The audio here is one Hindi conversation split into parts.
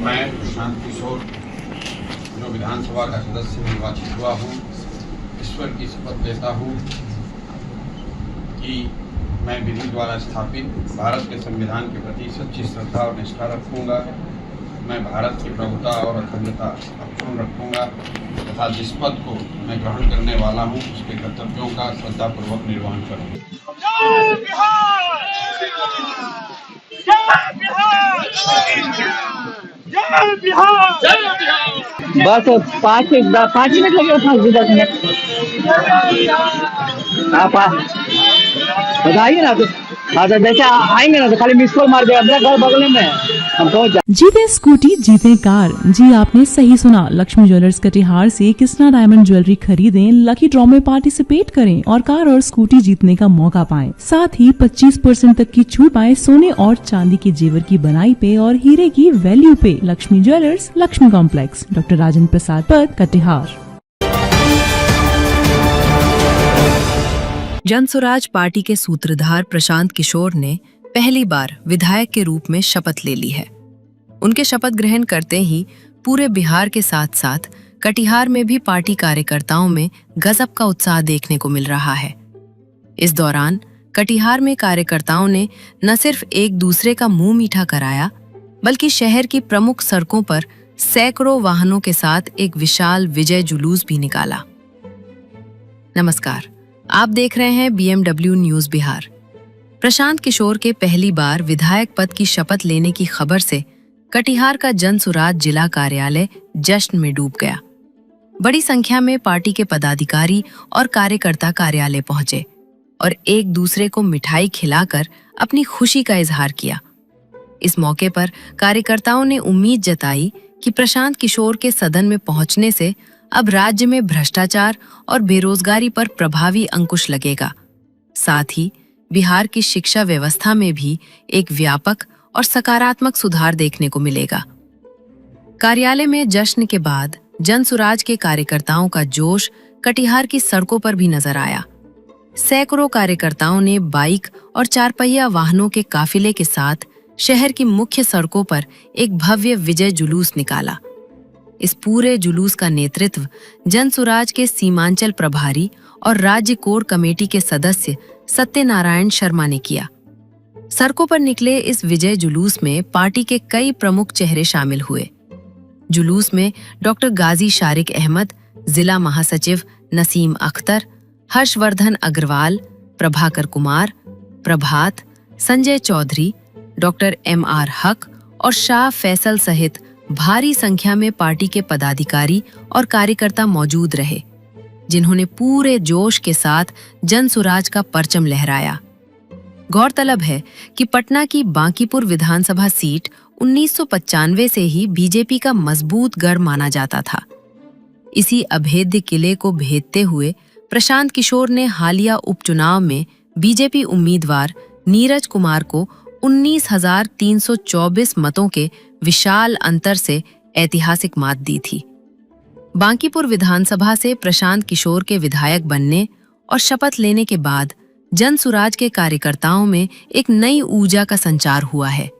मैं प्रशांत किशोर जो विधानसभा का सदस्य निर्वाचित हुआ हूँ, ईश्वर की शपथ लेता हूँ कि मैं विधि द्वारा स्थापित भारत के संविधान के प्रति सच्ची श्रद्धा और निष्ठा रखूँगा। मैं भारत की प्रभुता और अखंडता अक्षुण्ण रखूँगा तथा जिस पद को मैं ग्रहण करने वाला हूँ उसके कर्तव्यों का श्रद्धापूर्वक निर्वहन करूँगा। बस 5 मिनट लगे, 5-10 मिनट आप बताइए ना। तो जैसे आएंगे ना तो खाली मिस कॉल मार दे, अपना घर बगल में है, हम पहुँच जाए। जीते स्कूटी जीते कार। जी आपने सही सुना, लक्ष्मी ज्वेलर्स कटिहार से कृष्णा डायमंड ज्वेलरी खरीदें, लकी ड्रॉ में पार्टिसिपेट करें और कार और स्कूटी जीतने का मौका पाएं। साथ ही 25% तक की छूट पाएं सोने और चांदी के जेवर की बनाई पे और हीरे की वैल्यू पे। Lakshmi jewellers, Lakshmi complex, doctor Rajendra Prasad Path, Katihar. Jan Suraaj party के सूत्रधार प्रशांत किशोर ने पहली बार विधायक के रूप में शपथ ले ली है। उनके शपथ ग्रहण करते ही पूरे बिहार के साथ साथ कटिहार में भी पार्टी कार्यकर्ताओं में गजब का उत्साह देखने को मिल रहा है। इस दौरान कटिहार में कार्यकर्ताओं ने न सिर्फ एक दूसरे का मुंह मीठा कराया, बल्कि शहर की प्रमुख सड़कों पर सैकड़ों वाहनों के साथ एक विशाल विजय जुलूस भी निकाला। नमस्कार, आप देख रहे हैं BMW न्यूज बिहार। प्रशांत किशोर के पहली बार विधायक पद की शपथ लेने की खबर से कटिहार का जनसुराज जिला कार्यालय जश्न में डूब गया। बड़ी संख्या में पार्टी के पदाधिकारी और कार्यकर्ता कार्यालय पहुंचे और एक दूसरे को मिठाई खिलाकर अपनी खुशी का इजहार किया। इस मौके पर कार्यकर्ताओं ने उम्मीद जताई कि प्रशांत किशोर के सदन में पहुंचने से अब राज्य में भ्रष्टाचार और बेरोजगारी पर प्रभावी अंकुश लगेगा। साथ ही बिहार की शिक्षा व्यवस्था में भी एक व्यापक और सकारात्मक सुधार देखने को मिलेगा। कार्यालय में जश्न के बाद जनसुराज के कार्यकर्ताओं का जोश कटिहार की सड़कों पर भी नजर आया। सैकड़ों कार्यकर्ताओं ने बाइक और 4 पहिया वाहनों के काफिले के साथ शहर की मुख्य सड़कों पर एक भव्य विजय जुलूस निकाला। इस पूरे जुलूस का नेतृत्व जनसुराज के सीमांचल प्रभारी और राज्य कोर कमेटी के सदस्य सत्यनारायण शर्मा ने किया। सड़कों पर निकले इस विजय जुलूस में पार्टी के कई प्रमुख चेहरे शामिल हुए। जुलूस में डॉक्टर गाजी शारिक अहमद, जिला महासचिव नसीम अख्तर, हर्षवर्धन अग्रवाल, प्रभाकर कुमार, प्रभात, संजय चौधरी, डॉक्टर MR हक और शाह फैसल सहित भारी संख्या में पार्टी के पदाधिकारी और कार्यकर्ता मौजूद रहे, जिन्होंने पूरे जोश के साथ जनसुराज का परचम लहराया। गौरतलब है कि पटना की बांकीपुर विधानसभा सीट 1995 से ही बीजेपी का मजबूत गढ़ माना जाता था। इसी अभेद्य किले को भेदते हुए प्रशांत किशोर ने हालिया उपचुनाव में बीजेपी उम्मीदवार नीरज कुमार को 19,324 मतों के विशाल अंतर से ऐतिहासिक मात दी थी। बांकीपुर विधानसभा से प्रशांत किशोर के विधायक बनने और शपथ लेने के बाद जनसुराज के कार्यकर्ताओं में एक नई ऊर्जा का संचार हुआ है।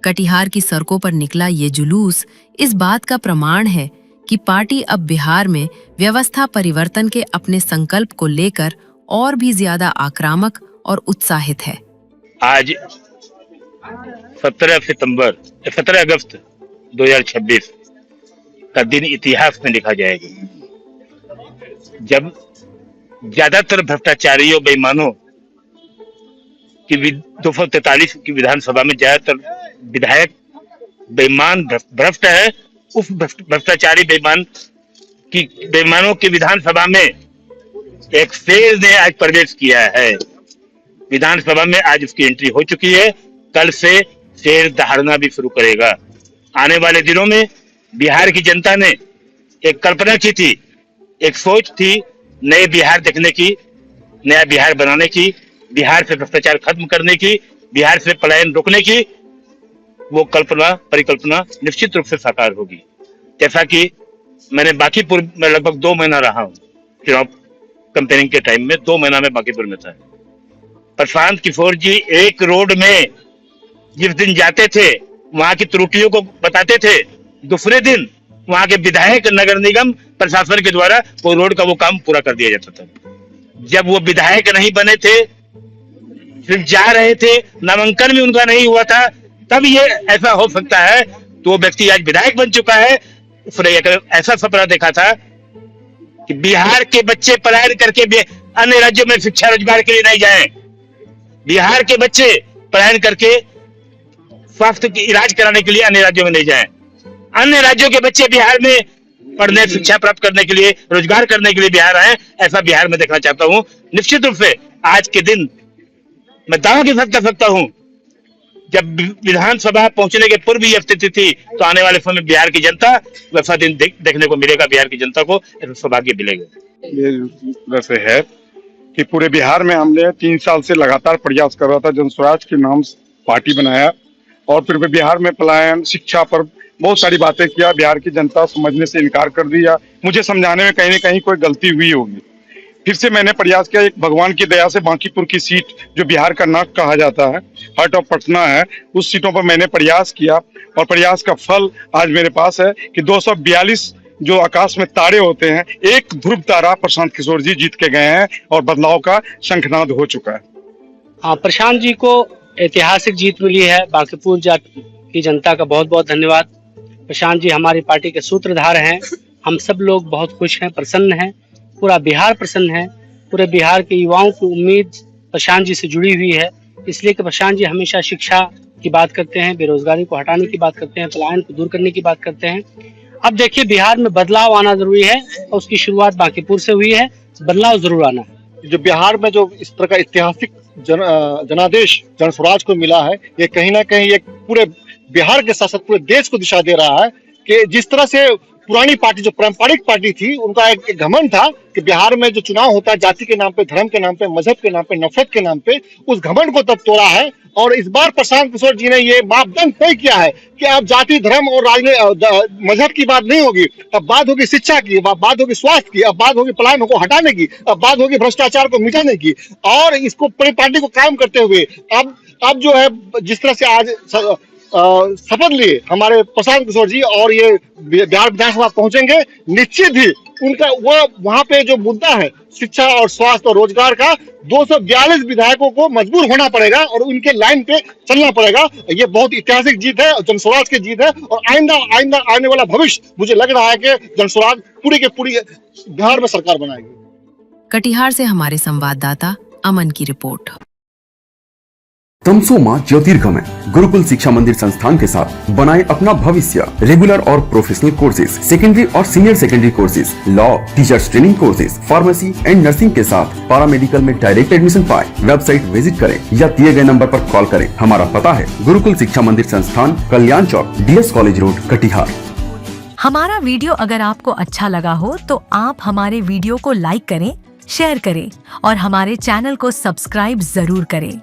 कटिहार की सड़कों पर निकला ये जुलूस इस बात का प्रमाण है कि पार्टी अब बिहार में व्यवस्था परिवर्तन के अपने संकल्प को लेकर और भी ज्यादा आक्रामक और उत्साहित है। आज 17 अगस्त 2026 का दिन इतिहास में लिखा जाएगा, जब ज्यादातर भ्रष्टाचारियों बेईमानों की 243 की विधानसभा में ज्यादातर विधायक बेईमान भ्रष्ट है। उस भ्रष्टाचारी बेईमानों की विधानसभा में एक शेर ने आज प्रवेश किया है। विधानसभा में आज उसकी एंट्री हो चुकी है। कल से शेर दहाड़ना भी शुरू करेगा। आने वाले दिनों में बिहार की जनता ने एक कल्पना की थी, एक सोच थी नए बिहार देखने की, नया बिहार बनाने की, बिहार से भ्रष्टाचार खत्म करने की, बिहार से पलायन रोकने की। वो परिकल्पना निश्चित रूप से साकार होगी। जैसा कि मैंने बांकीपुर में लगभग 2 महीना रहा हूँ, चुनाव कंपेनिंग के टाइम में 2 महीना में बांकीपुर में था। प्रशांत किशोर जी एक रोड में जिस दिन जाते थे वहां की त्रुटियों को बताते थे, दूसरे दिन वहां के विधायक नगर निगम प्रशासन के द्वारा वो रोड का वो काम पूरा कर दिया जाता था। जब वो विधायक नहीं बने थे, सिर्फ जा रहे थे, नामांकन भी उनका नहीं हुआ था, तब ये ऐसा हो सकता है। तो वो व्यक्ति आज विधायक बन चुका है। उसने एक ऐसा सपना देखा था कि बिहार के बच्चे पलायन करके अन्य राज्यों में शिक्षा रोजगार के लिए नहीं जाएं। बिहार के बच्चे पलायन करके स्वास्थ्य की इलाज कराने के लिए अन्य राज्यों में नहीं जाएं। अन्य राज्यों के बच्चे बिहार में पढ़ने, शिक्षा प्राप्त करने के लिए, रोजगार करने के लिए बिहार आए। ऐसा बिहार में देखना चाहता हूं। निश्चित रूप से आज के दिन मैं दावा के साथ कह सकता हूं, जब विधानसभा पहुंचने के पूर्व ये स्थिति थी, तो आने वाले समय बिहार की जनता वैसा दिन देखने को मिलेगा। बिहार की जनता को सौभाग्य मिलेगा। ये वैसे है कि पूरे बिहार में हमने 3 साल से लगातार प्रयास कर रहा था, जनस्वराज के नाम पार्टी बनाया और फिर बिहार में पलायन, शिक्षा पर बहुत सारी बातें किया। बिहार की जनता समझने से इनकार कर दिया। मुझे समझाने में कहीं न कहीं कोई गलती हुई होगी। फिर से मैंने प्रयास किया। एक भगवान की दया से बांकीपुर की सीट, जो बिहार का नाक कहा जाता है, हार्ट ऑफ पटना है, उस सीटों पर मैंने प्रयास किया और प्रयास का फल आज मेरे पास है कि 242 जो आकाश में तारे होते हैं, एक ध्रुव तारा प्रशांत किशोर जी जीत के गए हैं और बदलाव का शंखनाद हो चुका है। हाँ, प्रशांत जी को ऐतिहासिक जीत मिली है। बांकीपुर की जनता का बहुत बहुत धन्यवाद। प्रशांत जी हमारी पार्टी के सूत्रधार हैं। हम सब लोग बहुत खुश हैं, प्रसन्न हैं। पूरा बिहार प्रसन्न है। पूरे बिहार के युवाओं की उम्मीद प्रशांत जी से जुड़ी हुई है, इसलिए कि प्रशांत जी हमेशा शिक्षा की बात करते हैं, बेरोजगारी को हटाने की बात करते हैं, पलायन को दूर करने की बात करते हैं। अब देखिए, बिहार में बदलाव आना जरूरी है और उसकी शुरुआत बांकीपुर से हुई है। बदलाव जरूर आना है। जो बिहार में जो इस तरह का ऐतिहासिक जनादेश जनस्वराज को मिला है, ये कहीं ना कहीं एक पूरे बिहार के साथ साथ पूरे देश को दिशा दे रहा है कि जिस तरह से पुरानी पार्टी, जो पारंपरिक पार्टी थी, उनका एक घमंड था कि बिहार में जो चुनाव होता है जाति के नाम पे, धर्म के नाम पे, मजहब के नाम पे, नफरत के नाम पे, उस घमंड को तब तोड़ा है। और इस बार प्रशांत किशोर जी ने ये मापदंड तय किया है कि अब जाति, धर्म और मजहब की बात नहीं होगी। अब बात होगी शिक्षा की, अब बात होगी स्वास्थ्य की, अब बात होगी पलायन को हटाने की, अब बात होगी भ्रष्टाचार को मिटाने की। और इसको पूरी पार्टी को कायम करते हुए अब जो है, जिस तरह से आज शपथ लिए हमारे प्रशांत किशोर जी और ये बिहार विधानसभा पहुंचेंगे, निश्चित ही उनका वो वहां पे जो मुद्दा है शिक्षा और स्वास्थ्य और रोजगार का, 242 विधायकों को मजबूर होना पड़ेगा और उनके लाइन पे चलना पड़ेगा। ये बहुत ऐतिहासिक जीत है, जनस्वराज की जीत है। और आइंदा आने वाला भविष्य मुझे लग रहा है कि जनस्वराज पूरी के पूरी बिहार में सरकार बनाएगी। कटिहार से हमारे संवाददाता अमन की रिपोर्ट। तमसोमा ज्योतिर्गमय गुरुकुल शिक्षा मंदिर संस्थान के साथ बनाए अपना भविष्य। रेगुलर और प्रोफेशनल कोर्सेज, सेकेंडरी और senior secondary courses, law, teachers training courses, pharmacy and nursing के साथ पैरामेडिकल में डायरेक्ट एडमिशन पाए। वेबसाइट विजिट करें या दिए गए नंबर पर कॉल करें। हमारा पता है गुरुकुल शिक्षा मंदिर संस्थान, कल्याण चौक, DS कॉलेज रोड, कटिहार। हमारा वीडियो अगर आपको अच्छा लगा हो तो आप हमारे वीडियो को लाइक करें, शेयर करें और हमारे चैनल को सब्सक्राइब जरूर करें।